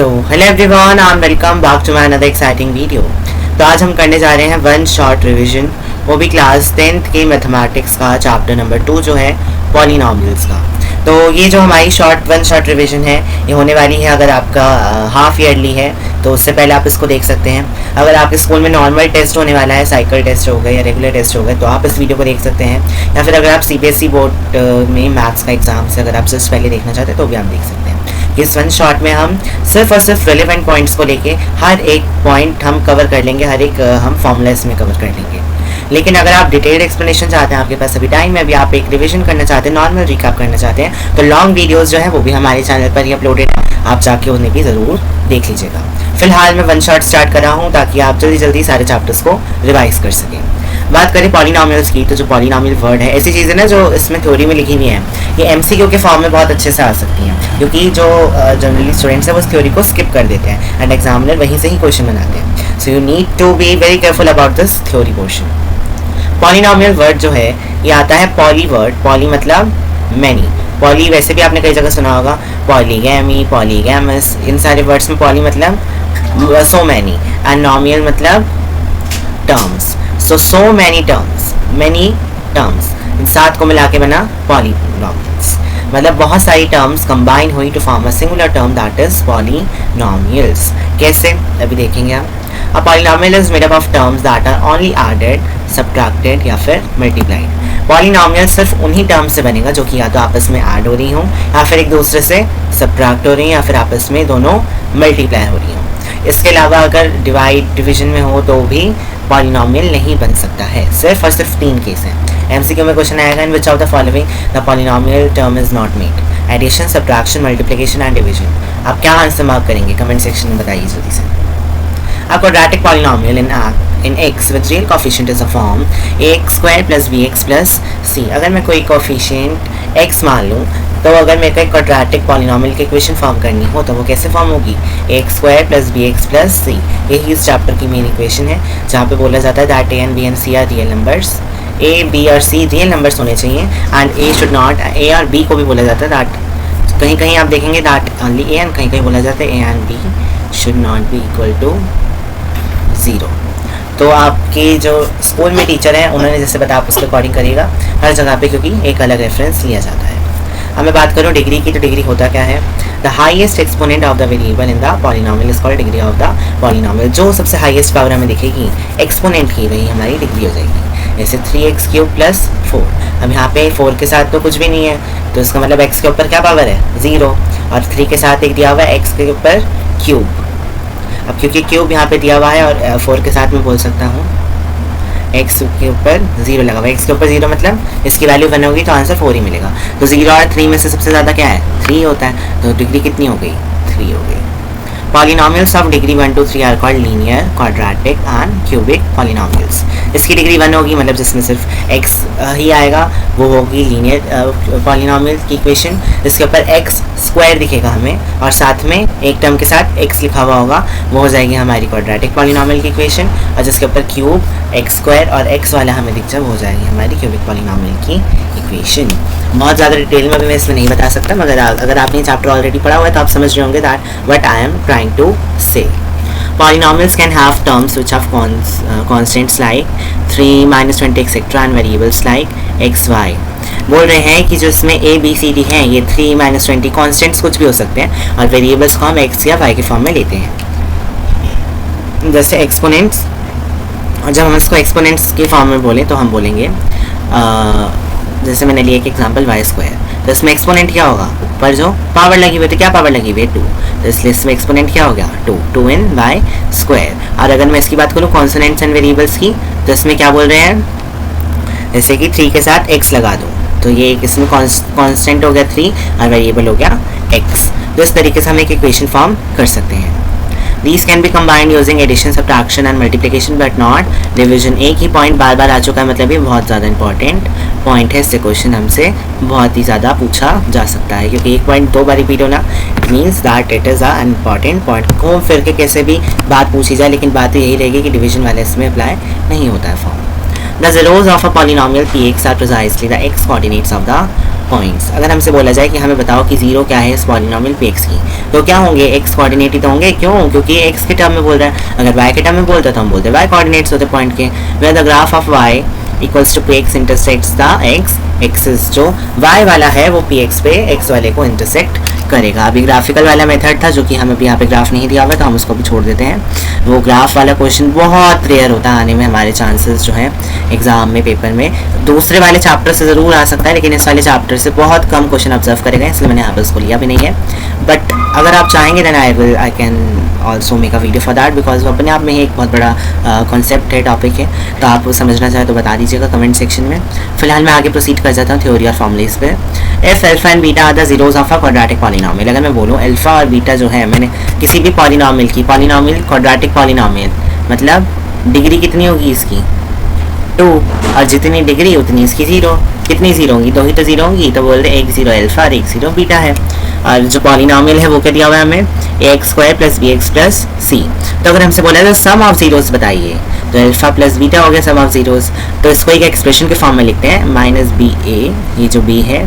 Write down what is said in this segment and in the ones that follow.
Hello everyone, I am welcome back to my another exciting video. तो आज हम करने जा रहे हैं वन शॉर्ट रिवीजन, वो भी क्लास 10th के मैथमेटिक्स का चैप्टर नंबर 2 जो है पॉलिनॉमियल्स का। तो ये जो हमारी वन शॉर्ट रिवीजन है ये होने वाली है। अगर आपका हाफ ईयरली है तो उससे पहले आप इसको देख सकते हैं। अगर आपके स्कूल में नॉर्मल टेस्ट होने वाला है, साइकिल टेस्ट हो गए या रेगुलर टेस्ट हो गए, तो आप इस वीडियो को देख सकते हैं। या फिर अगर आप CBSE बोर्ड में मैथ्स का एग्जाम से अगर आप सिर्फ पहले देखना चाहते हैं तो भी आप देख सकते हैं। इस वन शॉट में हम सिर्फ और सिर्फ रेलिवेंट पॉइंट्स को लेके हर एक पॉइंट हम कवर कर लेंगे, हर एक हम फॉर्मूला इसमें कवर कर लेंगे। लेकिन अगर आप डिटेल्ड एक्सप्लेनेशन चाहते हैं, आपके पास अभी टाइम है, अभी आप एक रिवीजन करना चाहते हैं, नॉर्मल रिकैप करना चाहते हैं, तो लॉन्ग वीडियोस जो है वो भी हमारे चैनल पर ही अपलोडेड है, आप जाके उन्हें भी ज़रूर देख लीजिएगा। फिलहाल मैं वन शॉट स्टार्ट कर रहा हूँ ताकि आप जल्दी जल्दी सारे चैप्टर्स को रिवाइज कर सकें। बात करें पॉलिनॉमियल्स की, तो जो पॉलिनॉमियल वर्ड है ऐसी चीज़ें ना जो इसमें थ्योरी में लिखी हुई हैं, ये MCQ के फॉर्म में बहुत अच्छे से आ सकती हैं, क्योंकि जो जनरली स्टूडेंट्स हैं वो इस थ्योरी को स्किप कर देते हैं एंड एग्जामिनर वहीं से ही क्वेश्चन बनाते हैं। So you need to be very careful about this theory portion. Polynomial word जो है ये आता है पॉली वर्ड, पॉली मतलब मैनी। पॉली वैसे भी आपने कई जगह सुना होगा, पॉलीगैमी, पॉलीगैमस, इन सारे वर्ड्स में पॉली मतलब सो मैनी एंड नॉमियल मतलब terms. So many terms, many terms, इन सात को मिला के बना पॉलिनॉमियल्स। मतलब बहुत सारी टर्म्स कंबाइन हुई to form a singular term that is polynomials. कैसे, अभी देखेंगे आप। A polynomial is made up of terms that are only added, subtracted या फिर मल्टीप्लाइड। पॉलिनॉमियल सिर्फ उन्हीं टर्म्स से बनेगा जो कि या तो आपस में ऐड हो रही हों या फिर एक दूसरे से सब्ट्रैक्ट हो रही हैं या फिर आपस में दोनों मल्टीप्लाई हो रही हों। इसके अलावा अगर डिविजन में हो तो भी पॉलिनॉमियल नहीं बन सकता है। सिर्फ और सिर्फ 3 केस हैं। MCQ में क्वेश्चन आएगा, in which of the following the polynomial term is not made? Addition, subtraction, multiplication and division. आप क्या आंसर मार्क करेंगे कमेंट सेक्शन में बताइए जल्दी से। A quadratic polynomial in x with real coefficient is a form ax² plus bx plus c। अगर मैं कोई कोफिशिएंट x मान लूँ तो अगर मेरे को एक क्वाड्रेटिक पॉलिनॉमियल की इक्वेशन फॉर्म करनी हो तो वो कैसे फॉर्म होगी? ax² plus bx plus c। यही इस चैप्टर की मेन इक्वेशन है, जहाँ पे बोला जाता है that a and b and c are real numbers। a, b और c रियल नंबर्स होने चाहिए and a should not, a और b को भी बोला जाता है दैट, कहीं कहीं आप देखेंगे दैट ओनली a एंड कहीं कहीं बोला जाता है a and b should not be equal to 0। तो आपके जो स्कूल में टीचर हैं उन्होंने जैसे बताया आप उसके अकॉर्डिंग करिएगा हर जगह पे, क्योंकि एक अलग रेफरेंस लिया जाता है। अब मैं बात करूँ डिग्री की, तो डिग्री होता क्या है? The highest exponent of the variable in the polynomial is called degree of the polynomial. जो सबसे हाईएस्ट पावर हमें दिखेगी एक्सपोनेंट की, वही हमारी डिग्री हो जाएगी। जैसे 3x³ + 4। अब यहाँ पे 4 के साथ तो कुछ भी नहीं है, तो इसका मतलब x के ऊपर क्या पावर है? 0, और 3 के साथ एक दिया हुआ है x के ऊपर क्यूब। अब क्योंकि क्यूब यहाँ पे दिया हुआ है और 4 के साथ मैं बोल सकता हूँ x के ऊपर 0 लगा हुआ है, x के ऊपर 0 मतलब इसकी वैल्यू 1 होगी तो आंसर 4 ही मिलेगा। तो 0 और 3 में से सबसे ज़्यादा क्या है? 3 होता है, तो डिग्री कितनी हो गई? 3 हो गई। Polynomials of degree 1 2 3 are called linear, quadratic and cubic polynomials. इसकी डिग्री 1 होगी मतलब जिसमें सिर्फ x ही आएगा वो होगी लीनियर पॉलिनॉमियल की इक्वेशन, जिसके ऊपर x² दिखेगा हमें और साथ में एक टर्म के साथ x लिखा हुआ होगा, वो हो जाएगी हमारी क्वाड्रेटिक पॉलिनॉमियल की इक्वेशन। और जिसके ऊपर क्यूब, x² और x वाला हमें दिख जाए वो हो जाएगी हमारी क्यूबिक पॉलिनॉमियल की इक्वेशन। बहुत ज़्यादा डिटेल में भी मैं इसमें नहीं बता सकता, मगर अगर आपने ये चैप्टर ऑलरेडी पढ़ा हुआ है तो आप समझ रहे होंगे that what I am trying to say. Polynomials can have terms which have constants like 3, -20 etc. and variables like x, y। बोल रहे हैं कि जो इसमें a, b, c, d हैं ये 3, -20 कॉन्स्टेंट्स कुछ भी हो सकते हैं और वेरिएबल्स को हम x या y के फॉर्म में लेते हैं। जैसे एक्सपोनेंट्स, और जब हम इसको एक्सपोनेंट्स के फॉर्म में बोलें तो हम बोलेंगे जैसे मैंने लिया एक एग्जाम्पल y², तो इसमें एक्सपोनेंट क्या होगा? ऊपर जो पावर लगी हुई है, तो क्या पावर लगी हुई है? 2, तो इसलिए इसमें एक्सपोनेंट क्या हो गया? 2 in y²। और अगर मैं इसकी बात करूँ कॉन्सोनेंट्स एंड वेरिएबल्स की, तो इसमें क्या बोल रहे हैं? जैसे कि 3 के साथ x लगा दो, तो ये इसमें कॉन्स्टेंट हो गया 3 और वेरिएबल हो गया x। तो इस तरीके से हम एक इक्वेशन फॉर्म कर सकते हैं। These can be combined using addition, subtraction and multiplication but not division। एक ही पॉइंट बार बार आ चुका है, मतलब ये बहुत ज़्यादा इंपॉर्टेंट पॉइंट है, इससे क्वेश्चन हमसे बहुत ही ज़्यादा पूछा जा सकता है, क्योंकि एक पॉइंट 2 बार रिपीट होना it means that it is a important point. घूम फिर के कैसे भी बात पूछी जाए, लेकिन बात यही रहेगी कि डिवीजन वाले इसमें अप्लाई नहीं होता है form. The zeros of a polynomial px are precisely the x coordinates of the points. अगर हमसे बोला जाए कि हमें बताओ कि जीरो क्या है इस पॉलिनोमियल पे एक्स की, तो क्या होंगे, एक्स कोऑर्डिनेट ही तो होंगे। क्यों? क्योंकि एक्स के टर्म में बोल रहा है। अगर वाई के टर्म में बोलता तो हम बोलते वाई कोऑर्डिनेट्स होते पॉइंट के। Where the graph of Y equals to P X intersects the X, axis जो वाई वाला है वो पी एक्स पे एक्स वाले को इंटरसेक्ट करेगा। अभी ग्राफिकल वाला मेथड था जो कि हमें अभी यहाँ पे ग्राफ नहीं दिया हुआ तो हम उसको भी छोड़ देते हैं। वो ग्राफ वाला क्वेश्चन बहुत रेयर होता है आने में, हमारे चांसेस जो हैं एग्जाम में पेपर में दूसरे वाले चैप्टर से ज़रूर आ सकता है, लेकिन इस वाले चैप्टर से बहुत कम क्वेश्चन ऑब्जर्व करेगा, इसलिए मैंने यहाँ पर उसको लिया भी नहीं है। बट अगर आप चाहेंगे then I can also make a video for that, because वो अपने आप में ही एक बहुत बड़ा कॉन्सेप्ट है, टॉपिक है। तो आप समझना चाहें तो बता दीजिएगा कमेंट सेक्शन में। फिलहाल मैं आगे प्रोसीड कर जाता हूँ थ्योरी और फॉर्मूलेज पे। If alpha and beta are the zeros of a quadratic polynomial. अगर मैं बोलूँ अल्फा और बीटा जो है, मैंने किसी भी पॉलिनोमियल की, पॉलिनोमियल क्वाड्रेटिक पॉलिनोमियल मतलब डिग्री कितनी होगी इसकी 2, और जितनी डिग्री उतनी इसकी 0। कितनी 0 होंगी? 2 ही तो 0 होंगी, तो बोल रहे एक 0 अल्फा और एक 0 बीटा है। और जो पॉलिनोमियल है वो क्या दिया हुआ है हमें, a² + bx + c। तो अगर हमसे बोला तो सम ऑफ जीरोस बताइए, तो अल्फा प्लस बीटा हो गया सम ऑफ जीरोस। तो इसको एक एक्सप्रेशन के फॉर्म में लिखते हैं -ba, ये जो b है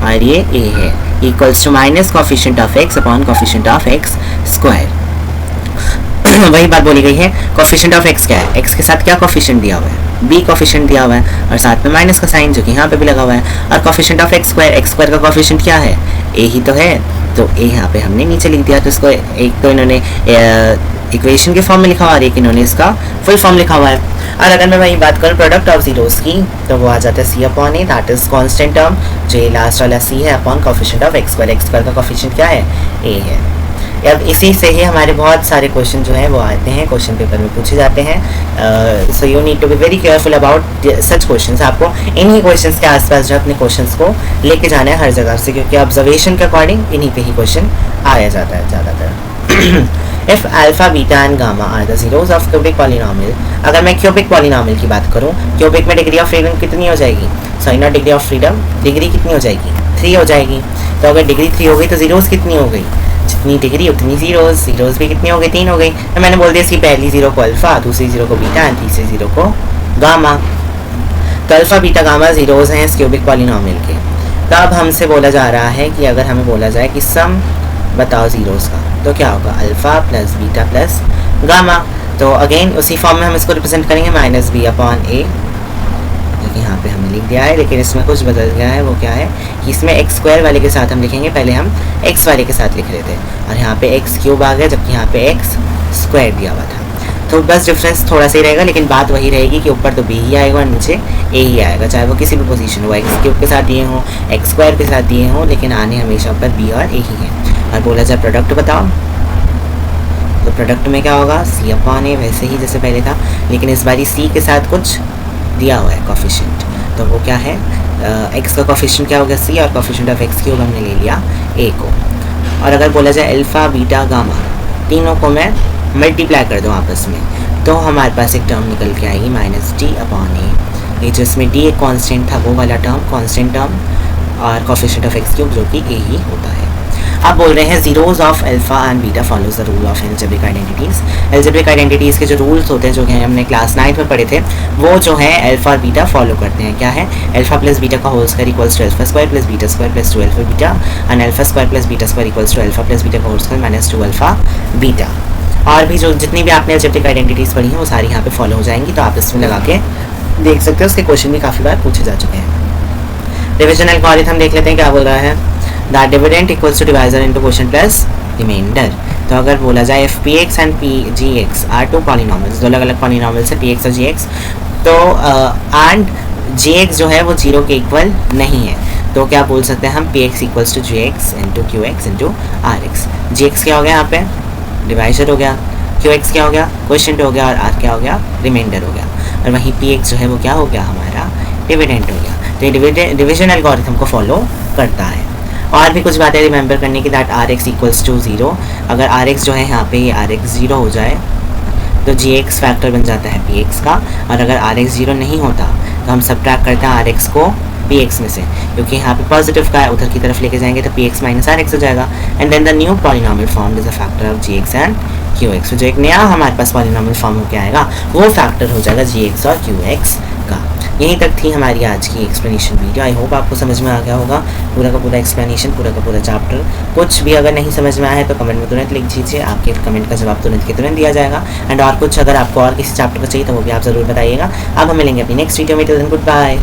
और ये a है, equals to minus coefficient of x upon coefficient of x²। वही बात बोली गई है। कोफिशिएंट ऑफ x क्या है, x के साथ क्या कोफिशिएंट दिया हुआ है, b कोफिशिएंट दिया हुआ है और साथ में माइनस का साइन जो कि यहाँ पे भी लगा हुआ है। और कोफिशिएंट ऑफ x² का कोफिशिएंट क्या है, a ही तो है, तो a यहाँ पे हमने नीचे लिख दिया। तो इसको एक तो इन्होंने इक्वेशन के फॉर्म में लिखा हुआ और एक इन्होंने इसका फुल फॉर्म लिखा हुआ है। और अगर मैं वही बात करूँ प्रोडक्ट ऑफ जीरोस की, तो वो आ जाता है c upon a, that is constant term जो ये लास्ट वाला c है अपॉन कोफिशिएंट ऑफ x² का कोफिशिएंट क्या है, a है। अब इसी से ही हमारे बहुत सारे क्वेश्चन जो हैं वो आते हैं, क्वेश्चन पेपर में पूछे जाते हैं। So you need to be very careful about such questions. आपको इन्हीं क्वेश्चंस के आसपास जो अपने क्वेश्चंस को लेके जाना है हर जगह से, क्योंकि ऑब्जर्वेशन के अकॉर्डिंग इन्हीं पे ही क्वेश्चन आया जाता है ज़्यादातर। If alpha beta and gamma are the zeros of cubic polynomial. अगर मैं क्यूबिक पॉलिनोमियल की बात करूँ, क्यूबिक में डिग्री ऑफ फ्रीडम कितनी हो जाएगी, sorry not degree of freedom, degree कितनी हो जाएगी, 3 हो जाएगी। तो अगर डिग्री 3 हो गई तो जीरोस कितनी हो गई, जितनी डिग्री उतनी जीरोस, जीरोस भी कितनी हो गई, 3 हो गई। तो मैंने बोल दिया इसकी पहली 0 को अल्फा, दूसरी 0 को बीटा एंड तीसरी 0 को गामा। तो अल्फा बीटा गामा जीरोस हैं इस क्यूबिक पॉलिनोमियल के। तो अब हमसे बोला जा रहा है कि अगर हमें बोला जाए कि सम बताओ जीरोस का, तो क्या होगा, alpha plus beta plus gamma. तो अगेन उसी फॉर्म में हम इसको रिप्रेजेंट करेंगे -b अपॉन a, जो कि यहाँ पे हमने लिख दिया है, लेकिन इसमें कुछ बदल गया है। वो क्या है कि इसमें x² वाले के साथ हम लिखेंगे, पहले हम x वाले के साथ लिख रहे थे और यहाँ पे x³ आ गया, जबकि यहाँ पे x² दिया हुआ था। तो बस डिफरेंस थोड़ा सा ही रहेगा, लेकिन बात वही रहेगी कि ऊपर तो b ही आएगा और नीचे a ही आएगा, चाहे वो किसी भी पोजीशन हो, x³ के साथ दिए हों, x² के साथ दिए हों, लेकिन आने हमेशा ऊपर b और a ही है। और बोला जाए प्रोडक्ट बताओ, तो प्रोडक्ट में क्या होगा, c अपॉन a, वैसे ही जैसे पहले था, लेकिन इस बारी c के साथ कुछ दिया हुआ है कोफिशिएंट। तो वो क्या है, x का कोफिशिएंट क्या होगा c, और कोफिशिएंट ऑफ x³ हमने ले लिया a को। और अगर बोला जाए अल्फा बीटा गामा, तीनों को मैं मल्टीप्लाई कर दूँ आपस में, तो हमारे पास एक टर्म निकल के आएगी -d अपॉन a। ये जो इसमें d एक कांस्टेंट था वो वाला टर्म, कांस्टेंट टर्म, और कोफिशिएंट ऑफ x³ जो कि a ही होता है। अब बोल रहे हैं zeros of alpha and beta follows the rule of algebraic identities. Algebraic identities के जो रूल्स होते हैं, जो कि हमने क्लास 9 में पढ़े थे, वो जो है अल्फा और बीटा फॉलो करते हैं। क्या है, अल्फा प्लस बीटा का whole square equals to अल्फा² plus बीटा² plus 2 alpha beta, and अल्फा² plus बीटा² equals to alpha plus beta का whole square minus 2 alpha beta. और भी जो जितनी भी आपने एल्जेब्रिक आइडेंटिटीज़ पढ़ी हैं वो सारी यहाँ पे फॉलो हो जाएंगी, तो आप इसमें लगा के देख सकते हो। उसके क्वेश्चन भी काफ़ी बार पूछे जा चुके हैं। डिविजन एल्गोरिथम देख लेते हैं क्या बोल रहा है, that dividend equals to divisor into quotient plus remainder. तो अगर बोला जाए if px and pgx are two polynomials, दो अलग अलग पॉलिनोमियल्स है px और gx, तो एंड gx जो है वो 0 के इक्वल नहीं है, तो क्या बोल सकते हैं हम, px equals to gx into qx into rx। gx क्या हो गया यहाँ पे, डिवाइजर हो गया, qx क्या हो गया, क्वोशिएंट हो गया, और r क्या हो गया, रिमाइंडर हो गया। और वहीं px जो है वो क्या हो गया, हमारा डिविडेंड हो गया। तो ये डिविजन एल्गोरिथम को फॉलो करता है। और भी कुछ बातें रिमेंबर करने की, that R X equals to 0। अगर आर एक्स जो है यहाँ पे ये आर एक्स 0 हो जाए तो जी एक्स फैक्टर बन जाता है पी एक्स का, और अगर आर एक्स 0 नहीं होता तो हम सबट्रैक्ट करते हैं आर एक्स को पी एक्स में से, क्योंकि यहाँ पे पॉजिटिव का है, उधर की तरफ लेके जाएंगे तो P X minus R X हो जाएगा। And then the new polynomial form is a factor of G X and Q X. जो एक नया हमारे पास पॉलिनोमियल फॉर्म होकर आएगा वो फैक्टर हो जाएगा जी एक्स और क्यू एक्स का। यहीं तक थी हमारी आज की एक्सप्लेनेशन वीडियो। आई होप आपको समझ में आ गया होगा पूरा का पूरा एक्सप्लेनेशन, पूरा का पूरा चैप्टर। कुछ भी अगर नहीं समझ में आया है तो कमेंट में तुरंत लिख दीजिए, आपके कमेंट का जवाब तुरंत के तुरंत दिया जाएगा। एंड और कुछ अगर आपको और किसी चैप्टर का चाहिए तो वो भी आप ज़रूर बताइएगा। अब हम मिलेंगे अपनी नेक्स्ट वीडियो में। Till then good bye.